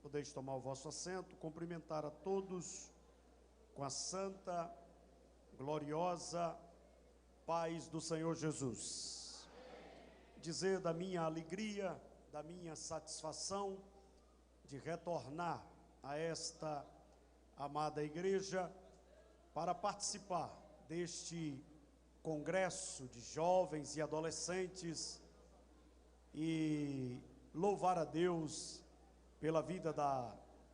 Podeis tomar o vosso assento, cumprimentar a todos com a santa, gloriosa paz do Senhor Jesus. Dizer da minha alegria, da minha satisfação de retornar a esta amada igreja para participar deste congresso de jovens e adolescentes e louvar a Deus pela vida da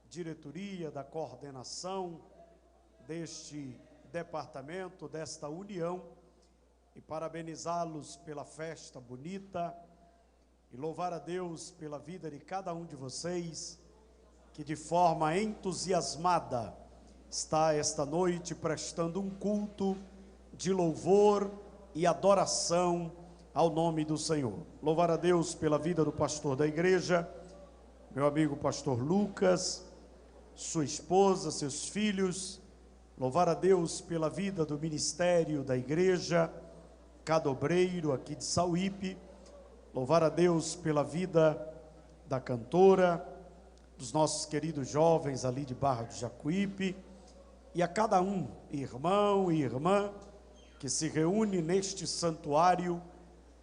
diretoria, da coordenação deste departamento, desta união, e parabenizá-los pela festa bonita e louvar a Deus pela vida de cada um de vocês que de forma entusiasmada está esta noite prestando um culto de louvor e adoração ao nome do Senhor. Louvar a Deus pela vida do pastor da igreja, meu amigo pastor Lucas, sua esposa, seus filhos. Louvar a Deus pela vida do ministério da igreja, cada obreiro aqui de Sauípe. Louvar a Deus pela vida da cantora, dos nossos queridos jovens ali de Barra do Jacuípe, e a cada um, irmão e irmã, que se reúne neste santuário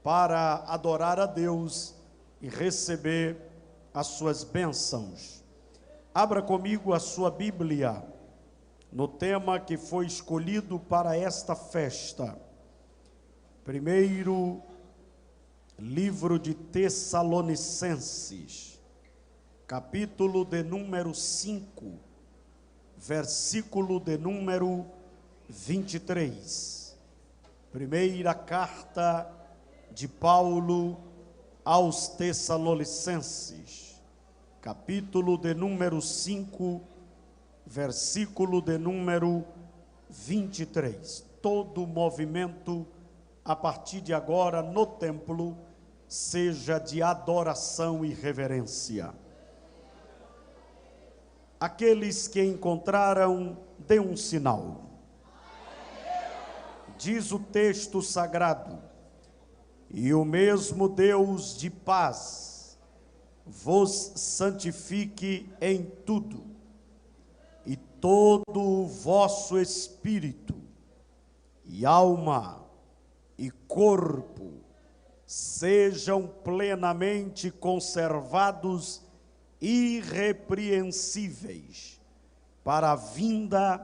para adorar a Deus e receber as suas bênçãos. Abra comigo a sua Bíblia no tema que foi escolhido para esta festa. Primeiro livro de Tessalonicenses, capítulo de número 5, versículo de número 23. Primeira carta de Paulo aos Tessalonicenses, capítulo de número 5, versículo de número 23. Todo movimento, a partir de agora, no templo, seja de adoração e reverência. Aqueles que encontraram, dê um sinal. Diz o texto sagrado: e o mesmo Deus de paz vos santifique em tudo, e todo o vosso espírito, e alma, e corpo, sejam plenamente conservados irrepreensíveis, para a vinda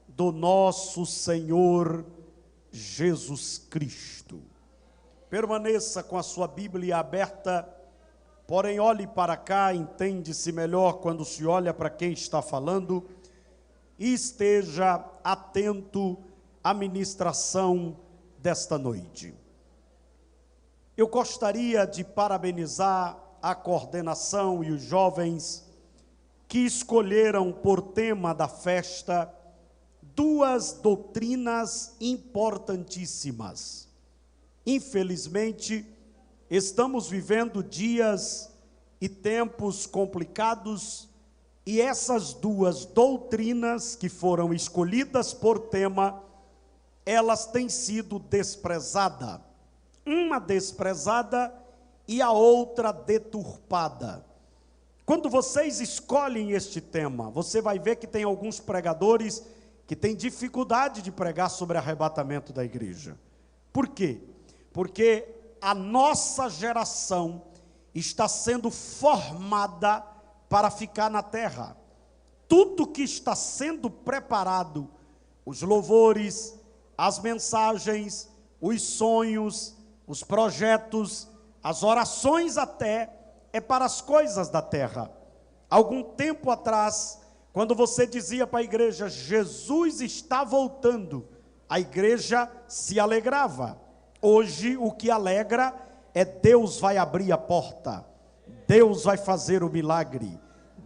do nosso Senhor Jesus Cristo. Permaneça com a sua Bíblia aberta, porém olhe para cá, entende-se melhor quando se olha para quem está falando, e esteja atento à ministração desta noite. Eu gostaria de parabenizar a coordenação e os jovens que escolheram por tema da festa duas doutrinas importantíssimas. Infelizmente, estamos vivendo dias e tempos complicados, e essas duas doutrinas que foram escolhidas por tema, elas têm sido desprezadas. Uma desprezada e a outra deturpada. Quando vocês escolhem este tema, você vai ver que tem alguns pregadores que têm dificuldade de pregar sobre arrebatamento da igreja. Por quê? Porque a nossa geração está sendo formada para ficar na terra. Tudo que está sendo preparado, os louvores, as mensagens, os sonhos, os projetos, as orações até, é para as coisas da terra. Algum tempo atrás, quando você dizia para a igreja, Jesus está voltando, a igreja se alegrava. Hoje o que alegra é Deus vai abrir a porta, Deus vai fazer o milagre,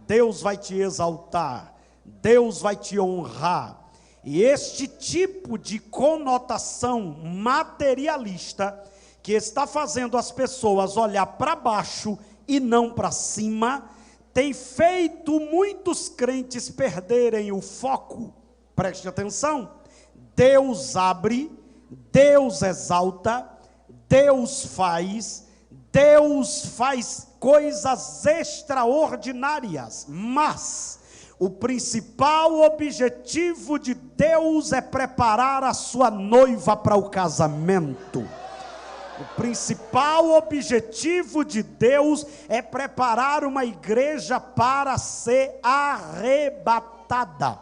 Deus vai te exaltar, Deus vai te honrar. E este tipo de conotação materialista que está fazendo as pessoas olhar para baixo e não para cima, tem feito muitos crentes perderem o foco. Preste atenção, Deus abre, Deus exalta, Deus faz, Deus faz coisas extraordinárias, mas o principal objetivo de Deus é preparar a sua noiva para o casamento. O principal objetivo de Deus é preparar uma igreja para ser arrebatada.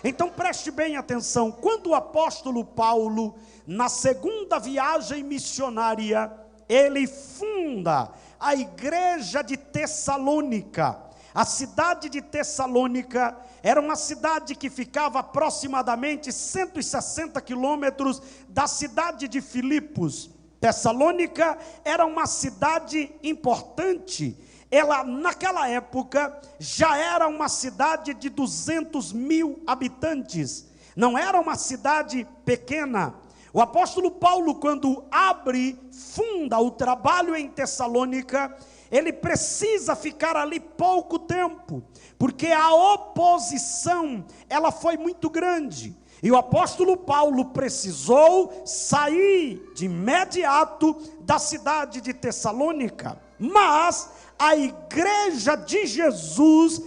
Então preste bem atenção, quando o apóstolo Paulo, na segunda viagem missionária, ele funda a igreja de Tessalônica. A cidade de Tessalônica era uma cidade que ficava aproximadamente 160 quilômetros da cidade de Filipos. Tessalônica era uma cidade importante. Ela, naquela época, já era uma cidade de 200.000 habitantes. Não era uma cidade pequena. O apóstolo Paulo, quando funda o trabalho em Tessalônica, ele precisa ficar ali pouco tempo, porque a oposição, ela foi muito grande. E o apóstolo Paulo precisou sair de imediato da cidade de Tessalônica. Mas a igreja de Jesus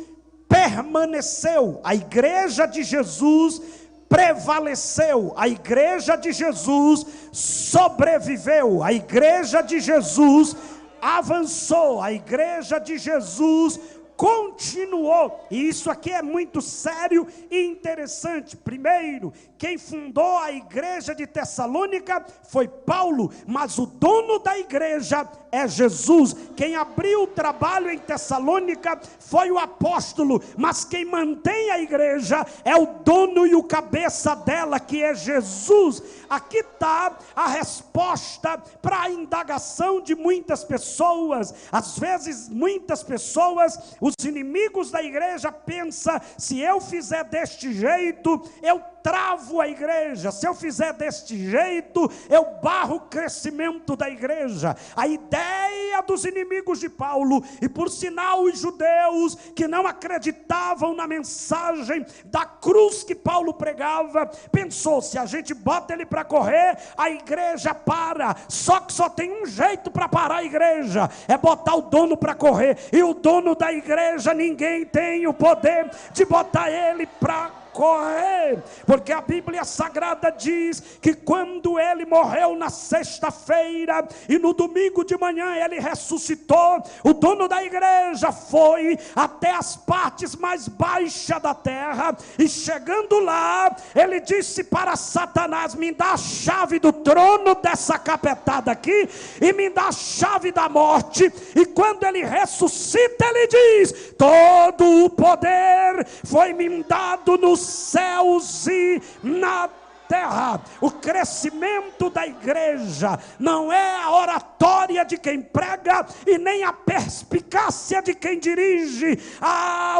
permaneceu, a igreja de Jesus prevaleceu, a igreja de Jesus sobreviveu, a igreja de Jesus avançou, a igreja de Jesus continuou. E isso aqui é muito sério e interessante. Primeiro, quem fundou a igreja de Tessalônica foi Paulo, mas o dono da igreja é Jesus. Quem abriu o trabalho em Tessalônica foi o apóstolo, mas quem mantém a igreja é o dono e o cabeça dela, que é Jesus. Aqui está a resposta para a indagação de muitas pessoas. Às vezes muitas pessoas, os inimigos da igreja pensam: se eu fizer deste jeito, eu travo a igreja, se eu fizer deste jeito, eu barro o crescimento da igreja. A ideia dos inimigos de Paulo, e por sinal os judeus que não acreditavam na mensagem da cruz que Paulo pregava, pensou: se a gente bota ele para correr, a igreja para. Só que só tem um jeito para parar a igreja, é botar o dono para correr, e o dono da igreja, ninguém tem o poder de botar ele para correr, porque a Bíblia Sagrada diz que quando ele morreu na sexta-feira e no domingo de manhã ele ressuscitou, o dono da igreja foi até as partes mais baixas da terra, e chegando lá, ele disse para Satanás: me dá a chave do trono dessa capetada aqui, e me dá a chave da morte. E quando ele ressuscita, ele diz: todo o poder foi me dado nos céus e na terra. O crescimento da igreja não é a oratória de quem prega e nem a perspicácia de quem dirige.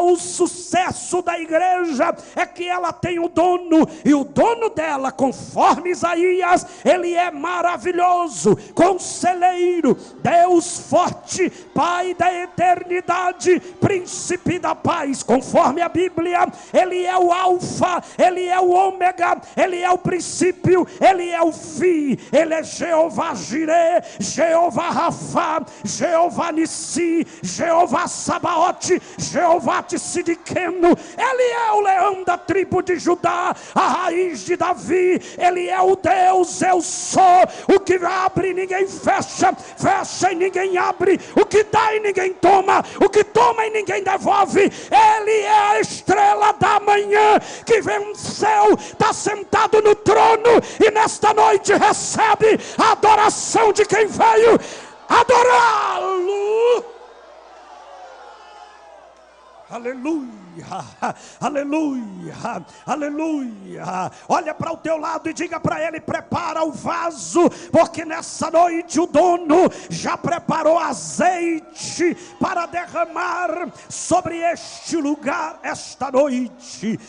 O sucesso da igreja é que ela tem o dono, e o dono dela, conforme Isaías, ele é maravilhoso, conselheiro, Deus forte, Pai da eternidade, príncipe da paz. Conforme a Bíblia, ele é o alfa, ele é o ômega, ele é o princípio, ele é o fim. Ele é Jeová Jireh, Jeová Rafa, Jeová Nissi, Jeová Sabaote, Jeová Tsidikeno. Ele é o leão da tribo de Judá, a raiz de Davi. Ele é o Deus, eu sou. O que abre ninguém fecha, fecha e ninguém abre. O que dá e ninguém toma, o que toma e ninguém devolve. Ele é a estrela da manhã que venceu, está sentado no trono, e nesta noite recebe a adoração de quem veio adorá-lo. Aleluia, aleluia, aleluia. Olha para o teu lado e diga para ele: prepara o vaso, porque nessa noite o dono já preparou azeite para derramar sobre este lugar esta noite.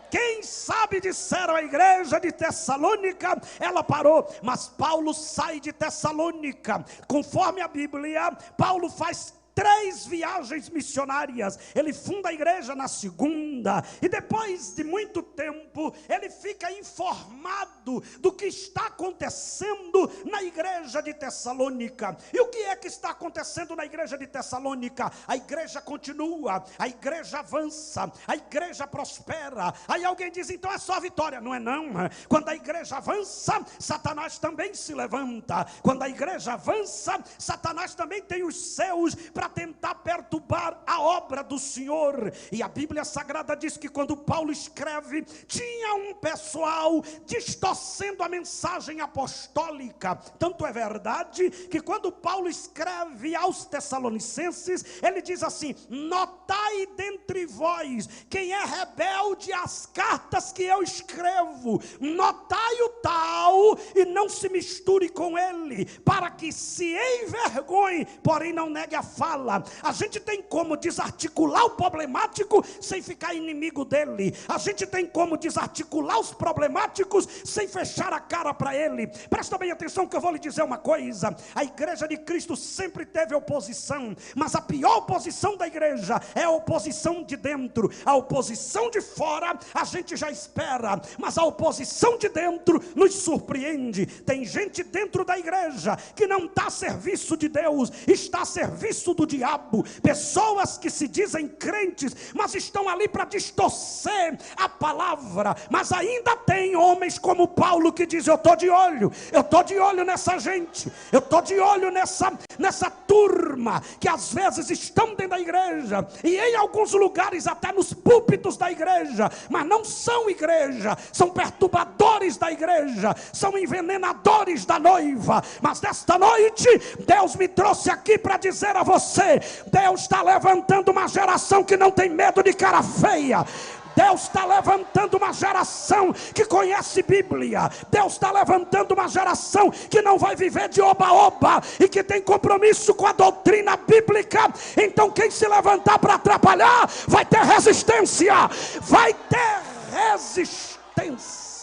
Quem sabe, disseram a igreja de Tessalônica, ela parou, mas Paulo sai de Tessalônica. Conforme a Bíblia, Paulo faz 3 viagens missionárias. Ele funda a igreja na segunda, vinda. E depois de muito tempo, ele fica informado do que está acontecendo na igreja de Tessalônica. E o que é que está acontecendo na igreja de Tessalônica? A igreja continua, a igreja avança, a igreja prospera. Aí alguém diz, então é só vitória. Não é não. Quando a igreja avança, Satanás também se levanta. Quando a igreja avança, Satanás também tem os seus para tentar perturbar a obra do Senhor. E a Bíblia Sagrada diz que quando Paulo escreve, tinha um pessoal distorcendo a mensagem apostólica. Tanto é verdade que quando Paulo escreve aos Tessalonicenses, ele diz assim: notai dentre vós quem é rebelde às cartas que eu escrevo, notai o tal e não se misture com ele, para que se envergonhe, porém não negue a fala. A gente tem como desarticular o problemático sem ficar inimigo dele. A gente tem como desarticular os problemáticos sem fechar a cara para ele. Presta bem atenção que eu vou lhe dizer uma coisa: a igreja de Cristo sempre teve oposição, mas a pior oposição da igreja é a oposição de dentro. A oposição de fora a gente já espera, mas a oposição de dentro nos surpreende. Tem gente dentro da igreja que não está a serviço de Deus, está a serviço do diabo. Pessoas que se dizem crentes, mas estão ali para distorcer a palavra. Mas ainda tem homens como Paulo que diz: eu estou de olho nessa gente, eu estou de olho nessa turma que às vezes estão dentro da igreja e em alguns lugares até nos púlpitos da igreja, mas não são igreja, são perturbadores da igreja, são envenenadores da noiva. Mas nesta noite Deus me trouxe aqui para dizer a você: Deus está levantando uma geração que não tem medo de cara feia. Deus está levantando uma geração que conhece Bíblia. Deus está levantando uma geração que não vai viver de oba-oba e que tem compromisso com a doutrina bíblica. Então quem se levantar para atrapalhar vai ter resistência. Vai ter resistência.